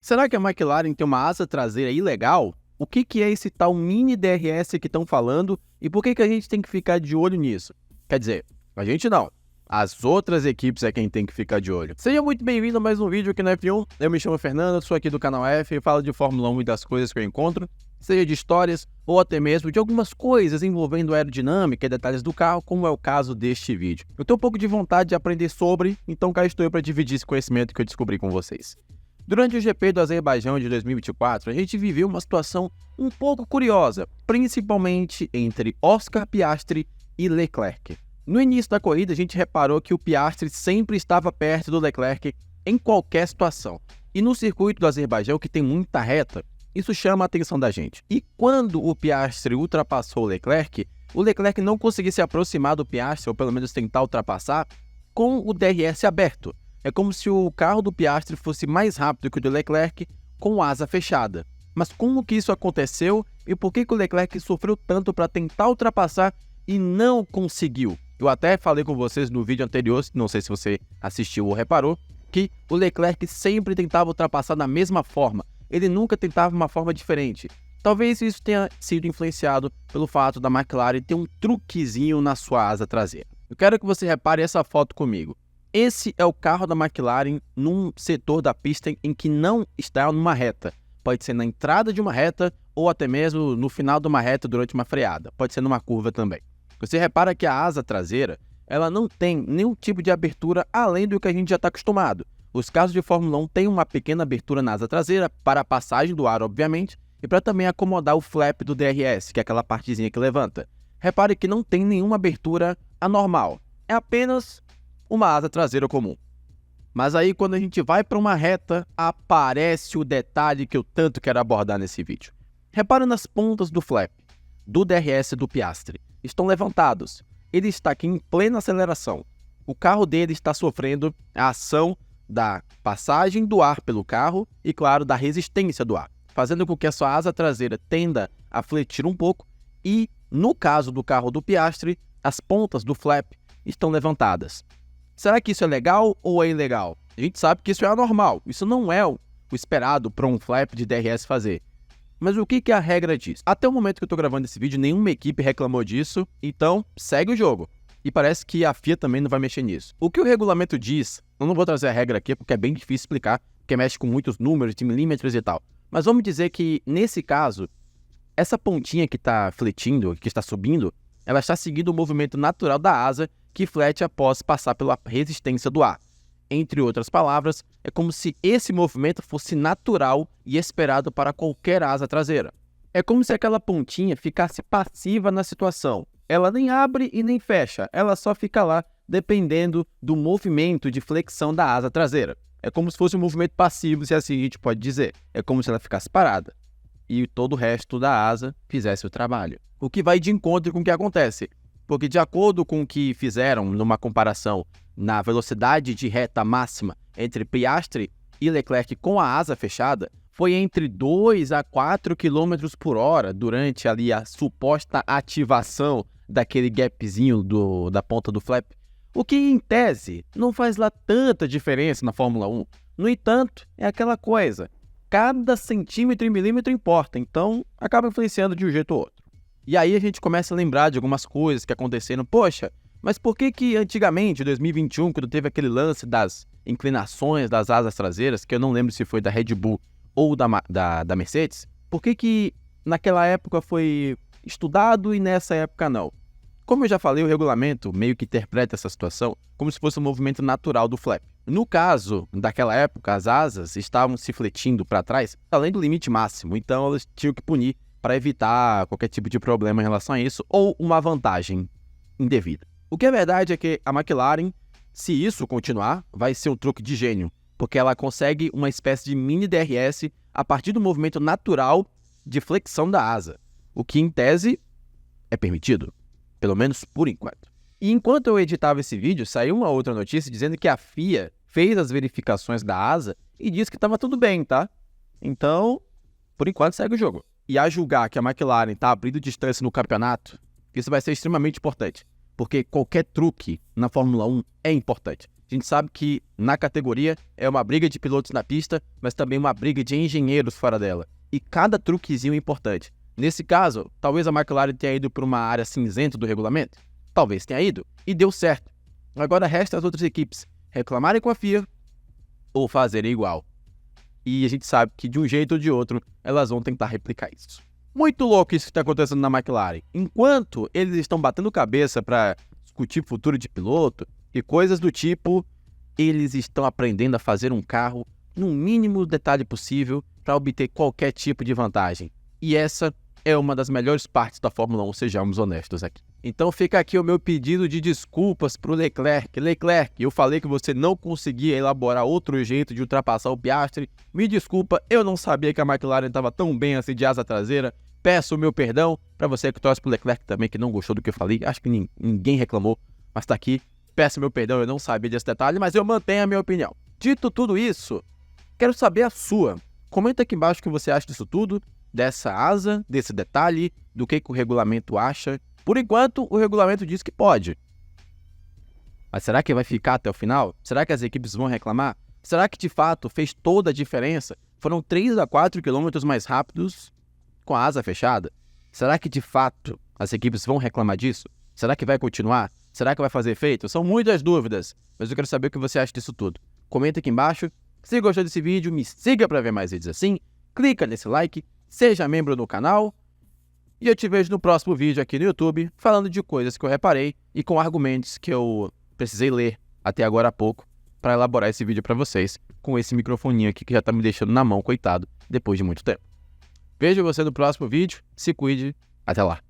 Será que a McLaren tem uma asa traseira ilegal? O que é esse tal mini DRS que estão falando e por que a gente tem que ficar de olho nisso? Quer dizer, a gente não. As outras equipes é quem tem que ficar de olho. Seja muito bem-vindo a mais um vídeo aqui no F1. Eu me chamo Fernando, sou aqui do canal F e falo de Fórmula 1 e das coisas que eu encontro, seja de histórias ou até mesmo de algumas coisas envolvendo aerodinâmica e detalhes do carro, como é o caso deste vídeo. Eu tenho um pouco de vontade de aprender sobre, então cá estou eu para dividir esse conhecimento que eu descobri com vocês. Durante o GP do Azerbaijão de 2024, a gente viveu uma situação um pouco curiosa, principalmente entre Oscar Piastri e Leclerc. No início da corrida, a gente reparou que o Piastri sempre estava perto do Leclerc em qualquer situação. E no circuito do Azerbaijão, que tem muita reta, isso chama a atenção da gente. E quando o Piastri ultrapassou o Leclerc não conseguia se aproximar do Piastri, ou pelo menos tentar ultrapassar, com o DRS aberto. É como se o carro do Piastri fosse mais rápido que o do Leclerc com asa fechada. Mas como que isso aconteceu e por que o Leclerc sofreu tanto para tentar ultrapassar e não conseguiu? Eu até falei com vocês no vídeo anterior, não sei se você assistiu ou reparou, que o Leclerc sempre tentava ultrapassar da mesma forma. Ele nunca tentava uma forma diferente. Talvez isso tenha sido influenciado pelo fato da McLaren ter um truquezinho na sua asa traseira. Eu quero que você repare essa foto comigo. Esse é o carro da McLaren num setor da pista em que não está numa reta. Pode ser na entrada de uma reta ou até mesmo no final de uma reta durante uma freada. Pode ser numa curva também. Você repara que a asa traseira ela não tem nenhum tipo de abertura além do que a gente já está acostumado. Os carros de Fórmula 1 têm uma pequena abertura na asa traseira para a passagem do ar, obviamente, e para também acomodar o flap do DRS, que é aquela partezinha que levanta. Repare que não tem nenhuma abertura anormal. É apenas uma asa traseira comum. Mas aí quando a gente vai para uma reta, aparece o detalhe que eu tanto quero abordar nesse vídeo. Repara nas pontas do flap, do DRS do Piastri. Estão levantados. Ele está aqui em plena aceleração. O carro dele está sofrendo a ação da passagem do ar pelo carro e, claro, da resistência do ar, fazendo com que a sua asa traseira tenda a fletir um pouco e, no caso do carro do Piastri, as pontas do flap estão levantadas. Será que isso é legal ou é ilegal? A gente sabe que isso é anormal, isso não é o esperado para um flap de DRS fazer. Mas o que a regra diz? Até o momento que eu estou gravando esse vídeo, nenhuma equipe reclamou disso, então segue o jogo. E parece que a FIA também não vai mexer nisso. O que o regulamento diz, eu não vou trazer a regra aqui porque é bem difícil explicar, porque mexe com muitos números de milímetros e tal. Mas vamos dizer que, nesse caso, essa pontinha que está fletindo, que está subindo, ela está seguindo o movimento natural da asa que flete após passar pela resistência do ar. Entre outras palavras, é como se esse movimento fosse natural e esperado para qualquer asa traseira. É como se aquela pontinha ficasse passiva na situação. Ela nem abre e nem fecha, ela só fica lá dependendo do movimento de flexão da asa traseira. É como se fosse um movimento passivo, se assim a gente pode dizer. É como se ela ficasse parada e todo o resto da asa fizesse o trabalho. O que vai de encontro com o que acontece. Porque de acordo com o que fizeram numa comparação na velocidade de reta máxima entre Piastri e Leclerc com a asa fechada, foi entre 2 a 4 km por hora durante ali a suposta ativação daquele gapzinho da ponta do flap. O que, em tese, não faz lá tanta diferença na Fórmula 1. No entanto, é aquela coisa. Cada centímetro e milímetro importa, então acaba influenciando de um jeito ou outro. E aí a gente começa a lembrar de algumas coisas que aconteceram. Poxa, mas por que antigamente, em 2021, quando teve aquele lance das inclinações das asas traseiras, que eu não lembro se foi da Red Bull ou da Mercedes, por que naquela época foi estudado e nessa época não? Como eu já falei, o regulamento meio que interpreta essa situação como se fosse um movimento natural do flap. No caso daquela época, as asas estavam se fletindo para trás além do limite máximo, então elas tinham que punir para evitar qualquer tipo de problema em relação a isso, ou uma vantagem indevida. O que é verdade é que a McLaren, se isso continuar, vai ser um truque de gênio, porque ela consegue uma espécie de mini DRS a partir do movimento natural de flexão da asa, o que em tese é permitido, pelo menos por enquanto. E enquanto eu editava esse vídeo, saiu uma outra notícia dizendo que a FIA fez as verificações da asa e disse que estava tudo bem, tá? Então, por enquanto, segue o jogo. E a julgar que a McLaren está abrindo distância no campeonato, isso vai ser extremamente importante. Porque qualquer truque na Fórmula 1 é importante. A gente sabe que na categoria é uma briga de pilotos na pista, mas também uma briga de engenheiros fora dela. E cada truquezinho é importante. Nesse caso, talvez a McLaren tenha ido para uma área cinzenta do regulamento. Talvez tenha ido, e deu certo. Agora resta as outras equipes reclamarem com a FIA ou fazerem igual. E a gente sabe que de um jeito ou de outro, elas vão tentar replicar isso. Muito louco isso que está acontecendo na McLaren. Enquanto eles estão batendo cabeça para discutir futuro de piloto e coisas do tipo, eles estão aprendendo a fazer um carro no mínimo detalhe possível para obter qualquer tipo de vantagem. E essa é uma das melhores partes da Fórmula 1, sejamos honestos aqui. Então fica aqui o meu pedido de desculpas para o Leclerc. Leclerc, eu falei que você não conseguia elaborar outro jeito de ultrapassar o Piastri. Me desculpa, eu não sabia que a McLaren estava tão bem assim de asa traseira. Peço o meu perdão para você que torce pro Leclerc também, que não gostou do que eu falei. Acho que ninguém reclamou, mas tá aqui. Peço meu perdão, eu não sabia desse detalhe, mas eu mantenho a minha opinião. Dito tudo isso, quero saber a sua. Comenta aqui embaixo o que você acha disso tudo, dessa asa, desse detalhe, do que o regulamento acha. Por enquanto, o regulamento diz que pode. Mas será que vai ficar até o final? Será que as equipes vão reclamar? Será que de fato fez toda a diferença? Foram 3 a 4 quilômetros mais rápidos com a asa fechada? Será que de fato as equipes vão reclamar disso? Será que vai continuar? Será que vai fazer efeito? São muitas dúvidas, mas eu quero saber o que você acha disso tudo. Comenta aqui embaixo. Se gostou desse vídeo, me siga para ver mais vídeos assim. Clica nesse like, seja membro do canal. E eu te vejo no próximo vídeo aqui no YouTube, falando de coisas que eu reparei e com argumentos que eu precisei ler até agora há pouco para elaborar esse vídeo para vocês, com esse microfoninho aqui que já tá me deixando na mão, coitado, depois de muito tempo. Vejo você no próximo vídeo, se cuide, até lá.